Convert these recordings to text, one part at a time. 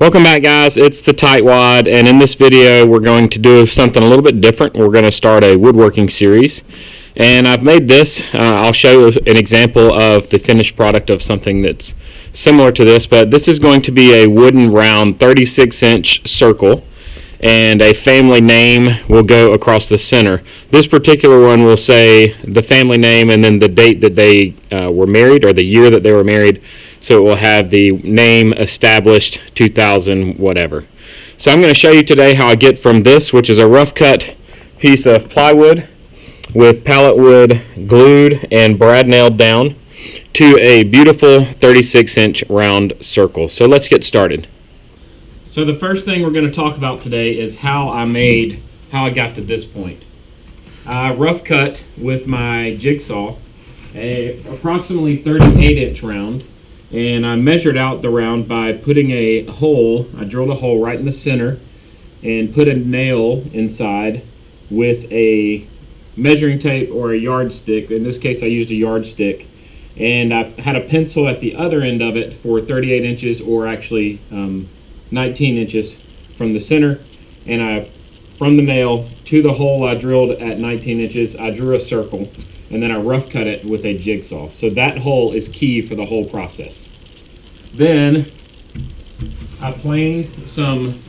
Welcome back, guys. It's the Tightwad, and in this video we're going to do something a little bit different. We're going to start a woodworking series, and I've made this. I'll show you an example of the finished product of something that's similar to this, but this is going to be a wooden round 36-inch circle, and a family name will go across the center. This particular one will say the family name and then the date that they were married, or the year that they were married. So it will have the name established 2000 whatever. So I'm going to show you today how I get from this, which is a rough cut piece of plywood with pallet wood glued and brad nailed down, to a beautiful 36-inch round circle. So let's get started. So the first thing we're going to talk about today is how I got to this point. I rough cut with my jigsaw approximately 38-inch round. And I measured out the round by putting a hole. I drilled a hole right in the center and put a nail inside with a measuring tape or a yardstick. In this case I used a yardstick, and I had a pencil at the other end of it for 38 inches, or actually 19 inches from the center, and from the nail to the hole I drilled at 19 inches, I drew a circle, and then I rough cut it with a jigsaw. So that hole is key for the whole process. Then I planed some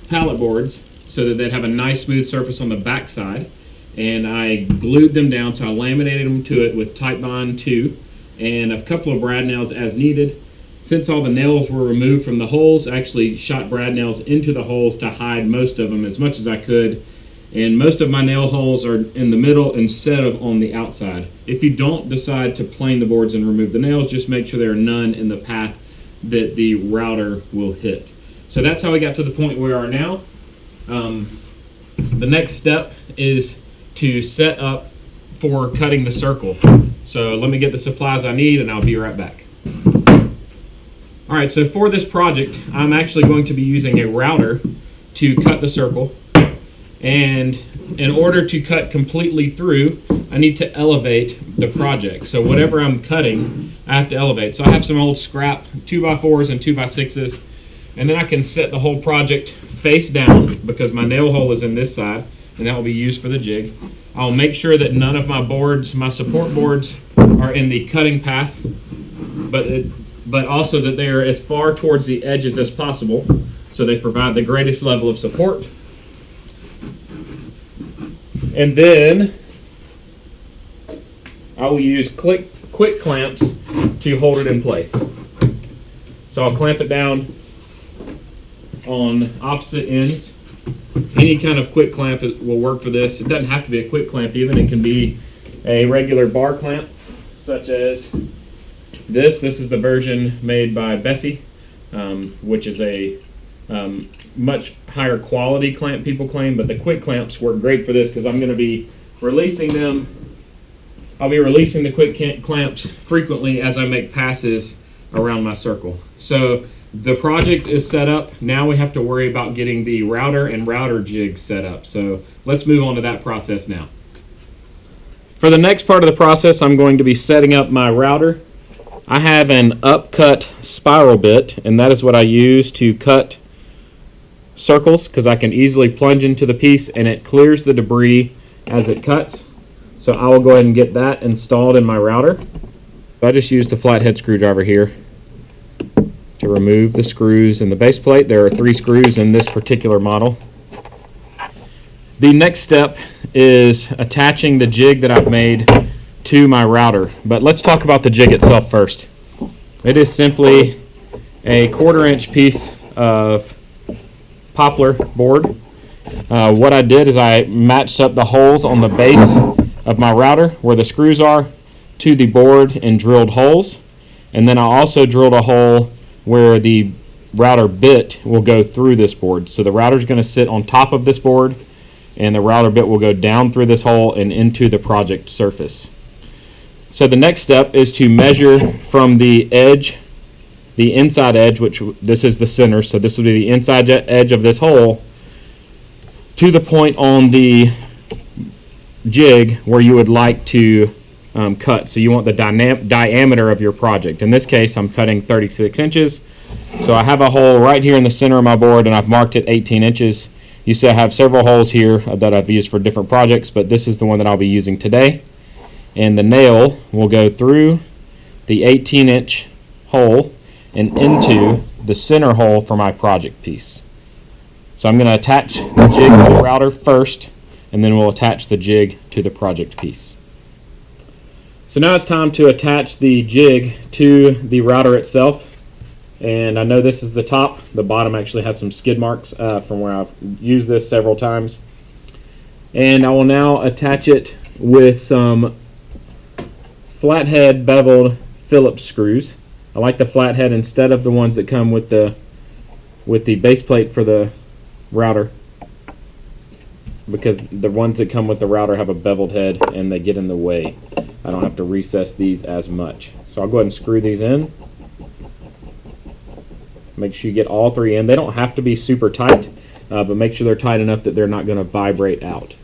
pallet boards so that they'd have a nice smooth surface on the back side, and I glued them down, so I laminated them to it with Titebond 2 and a couple of brad nails as needed. Since all the nails were removed from the holes, I actually shot brad nails into the holes to hide most of them as much as I could. And most of my nail holes are in the middle instead of on the outside. If you don't decide to plane the boards and remove the nails, just make sure there are none in the path that the router will hit. So that's how we got to the point we are now. The next step is to set up for cutting the circle. So let me get the supplies I need and I'll be right back. Alright, so for this project I'm actually going to be using a router to cut the circle. And in order to cut completely through, I need to elevate the project. So whatever I'm cutting, I have to elevate. So I have some old scrap 2x4s and 2x6s, and then I can set the whole project face down because my nail hole is in this side, and that will be used for the jig. I'll make sure that none of my boards, my support boards, are in the cutting path, but also that they are as far towards the edges as possible, so they provide the greatest level of support. And then I will use quick clamps to hold it in place. So I'll clamp it down on opposite ends. Any kind of quick clamp will work for this. It doesn't have to be a quick clamp even. It can be a regular bar clamp, such as this. This is the version made by Bessie, which is a much higher quality clamp, people claim, but the quick clamps work great for this because I'm going to be releasing them. I'll be releasing the quick clamps frequently as I make passes around my circle. So the project is set up. Now we have to worry about getting the router and router jig set up. So let's move on to that process now. For the next part of the process, I'm going to be setting up my router. I have an upcut spiral bit, and that is what I use to cut circles because I can easily plunge into the piece and it clears the debris as it cuts. So I will go ahead and get that installed in my router. I just used the flathead screwdriver here to remove the screws in the base plate. There are 3 screws in this particular model. The next step is attaching the jig that I've made to my router. But let's talk about the jig itself first. It is simply a 1/4-inch piece of poplar board. What I did is I matched up the holes on the base of my router where the screws are to the board and drilled holes, and then I also drilled a hole where the router bit will go through this board. So the router is going to sit on top of this board and the router bit will go down through this hole and into the project surface. So the next step is to measure from the edge, the inside edge, which this is the center, so this will be the inside edge of this hole, to the point on the jig where you would like to cut. So you want the diameter of your project. In this case, I'm cutting 36 inches. So So I have a hole right here in the center of my board, and I've marked it 18 inches. You see I have several holes here that I've used for different projects, but this is the one that I'll be using today. And the nail will go through the 18-inch hole and into the center hole for my project piece. So I'm going to attach the jig to the router first, and then we'll attach the jig to the project piece. So now it's time to attach the jig to the router itself. And I know this is the top. The bottom actually has some skid marks from where I've used this several times. And I will now attach it with some flathead beveled Phillips screws. I like the flathead instead of the ones that come with the base plate for the router, because the ones that come with the router have a beveled head and they get in the way. I don't have to recess these as much. So I'll go ahead and screw these in. Make sure you get all three in. They don't have to be super tight, but make sure they're tight enough that they're not going to vibrate out.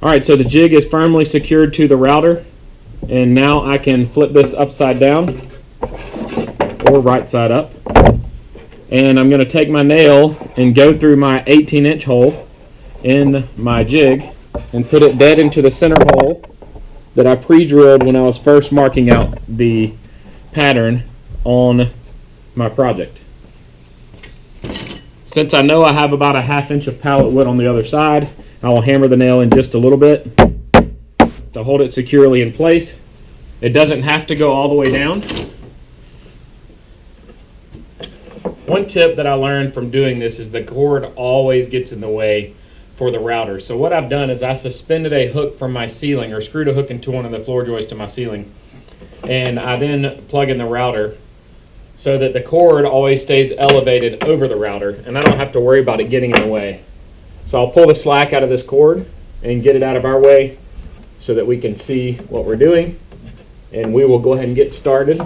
Alright, so the jig is firmly secured to the router, and now I can flip this upside down or right side up. And I'm going to take my nail and go through my 18-inch hole in my jig and put it dead into the center hole that I pre-drilled when I was first marking out the pattern on my project. Since I know I have about a 1/2 inch of pallet wood on the other side, I will hammer the nail in just a little bit to hold it securely in place. It doesn't have to go all the way down. One tip that I learned from doing this is the cord always gets in the way for the router. So what I've done is I suspended a hook from my ceiling, or screwed a hook into one of the floor joists to my ceiling, and I then plug in the router so that the cord always stays elevated over the router, and I don't have to worry about it getting in the way. So I'll pull the slack out of this cord and get it out of our way so that we can see what we're doing, and we will go ahead and get started.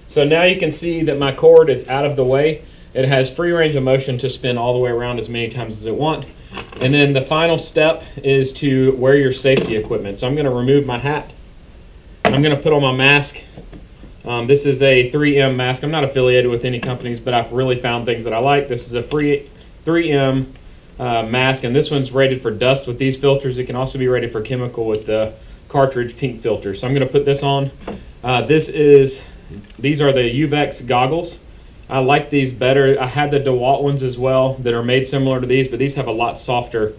So now you can see that my cord is out of the way. It has free range of motion to spin all the way around as many times as it wants. And then the final step is to wear your safety equipment. So I'm going to remove my hat. I'm going to put on my mask. This is a 3M mask. I'm not affiliated with any companies, but I've really found things that I like. This is a free 3M mask, and this one's rated for dust with these filters. It can also be rated for chemical with the cartridge pink filter. So I'm going to put this on. These are the UVEX goggles. I like these better. I had the DeWalt ones as well that are made similar to these, but these have a lot softer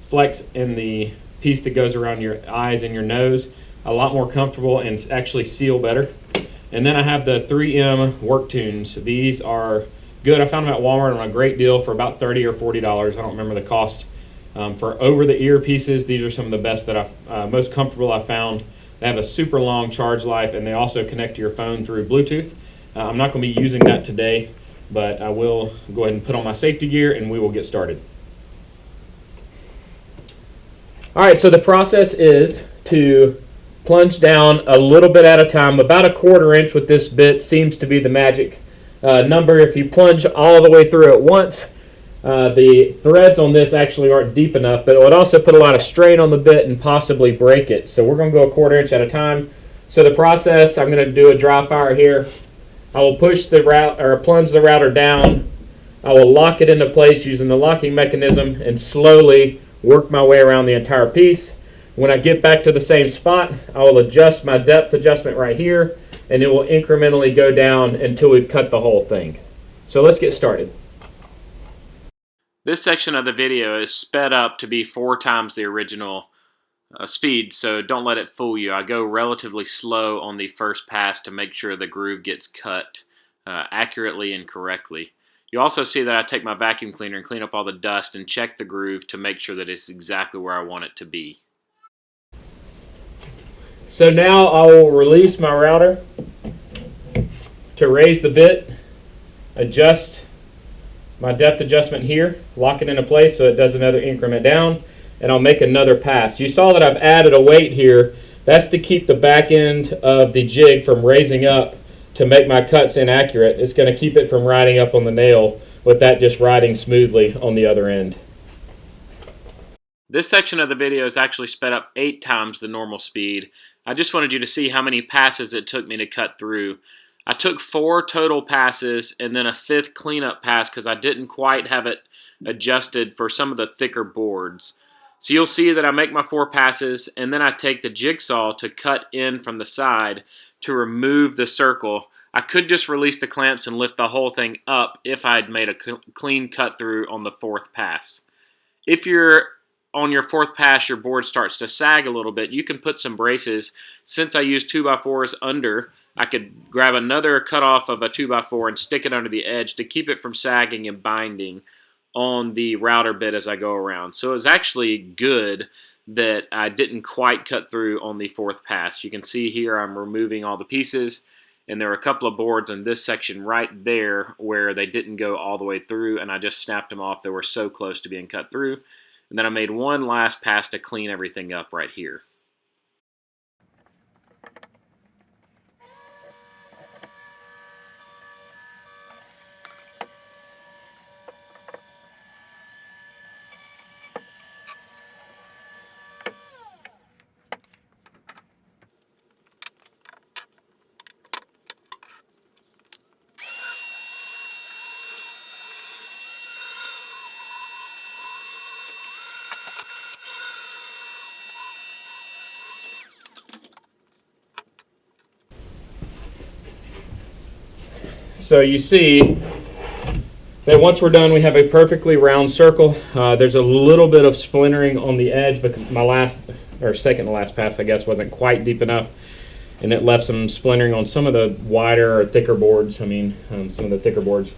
flex in the piece that goes around your eyes and your nose. A lot more comfortable and actually seal better. And then I have the 3M work tunes. These are good. I found them at Walmart on a great deal for about $30 or $40. I don't remember the cost. For over-the-ear pieces, these are some of the best that I've most comfortable I've found. They have a super long charge life, and they also connect to your phone through Bluetooth. I'm not going to be using that today, but I will go ahead and put on my safety gear and we will get started. Alright, so the process is to plunge down a little bit at a time. About 1/4 inch with this bit seems to be the magic number. If you plunge all the way through at once, the threads on this actually aren't deep enough, but it would also put a lot of strain on the bit and possibly break it. So we're going to go 1/4 inch at a time. So the process, I'm going to do a dry fire here. I will push the plunge the router down. I will lock it into place using the locking mechanism and slowly work my way around the entire piece. When I get back to the same spot, I will adjust my depth adjustment right here, and it will incrementally go down until we've cut the whole thing. So let's get started. This section of the video is sped up to be 4 times the original speed, so don't let it fool you. I go relatively slow on the first pass to make sure the groove gets cut accurately and correctly. You also see that I take my vacuum cleaner and clean up all the dust and check the groove to make sure that it's exactly where I want it to be. So now I will release my router to raise the bit, adjust my depth adjustment here, lock it into place so it does another increment down, and I'll make another pass. You saw that I've added a weight here. That's to keep the back end of the jig from raising up to make my cuts inaccurate. It's going to keep it from riding up on the nail with that just riding smoothly on the other end. This section of the video is actually sped up 8 times the normal speed. I just wanted you to see how many passes it took me to cut through. I took 4 total passes and then a 5th cleanup pass because I didn't quite have it adjusted for some of the thicker boards. So you'll see that I make my 4 passes and then I take the jigsaw to cut in from the side to remove the circle. I could just release the clamps and lift the whole thing up if I had made a clean cut through on the 4th pass. If you're on your 4th pass, your board starts to sag a little bit, you can put some braces. Since I use 2x4s under, I could grab another cutoff of a 2x4 and stick it under the edge to keep it from sagging and binding on the router bit as I go around. So it was actually good that I didn't quite cut through on the 4th pass. You can see here I'm removing all the pieces, and there are a couple of boards in this section right there where they didn't go all the way through, and I just snapped them off. They were so close to being cut through. And then I made one last pass to clean everything up right here. So you see that once we're done, we have a perfectly round circle. There's a little bit of splintering on the edge because my last, or second to last pass, I guess, wasn't quite deep enough, and it left some splintering on some of the wider or thicker boards. Some of the thicker boards.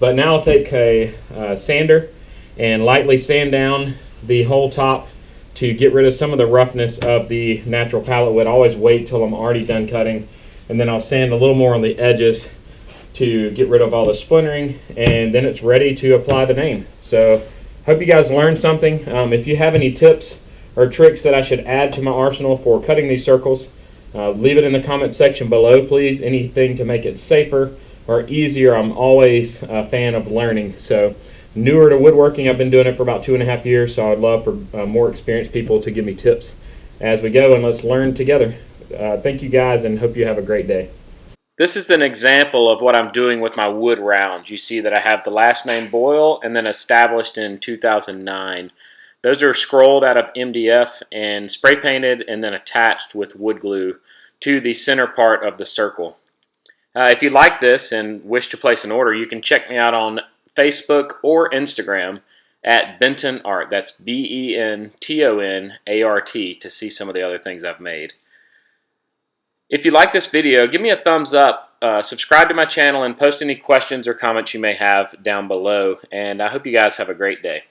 But now I'll take a sander and lightly sand down the whole top to get rid of some of the roughness of the natural palette wood. I always wait till I'm already done cutting, and then I'll sand a little more on the edges to get rid of all the splintering, and then it's ready to apply the name. So hope you guys learned something. If you have any tips or tricks that I should add to my arsenal for cutting these circles, leave it in the comment section below, please. Anything to make it safer or easier, I'm always a fan of learning. So newer to woodworking, I've been doing it for about 2.5 years, so I'd love for more experienced people to give me tips as we go, and let's learn together. Thank you guys, and hope you have a great day. This is an example of what I'm doing with my wood rounds. You see that I have the last name Boyle and then established in 2009. Those are scrolled out of MDF and spray painted and then attached with wood glue to the center part of the circle. If you like this and wish to place an order, you can check me out on Facebook or Instagram at BentonArt. That's BentonArt to see some of the other things I've made. If you like this video, give me a thumbs up, subscribe to my channel, and post any questions or comments you may have down below. And I hope you guys have a great day.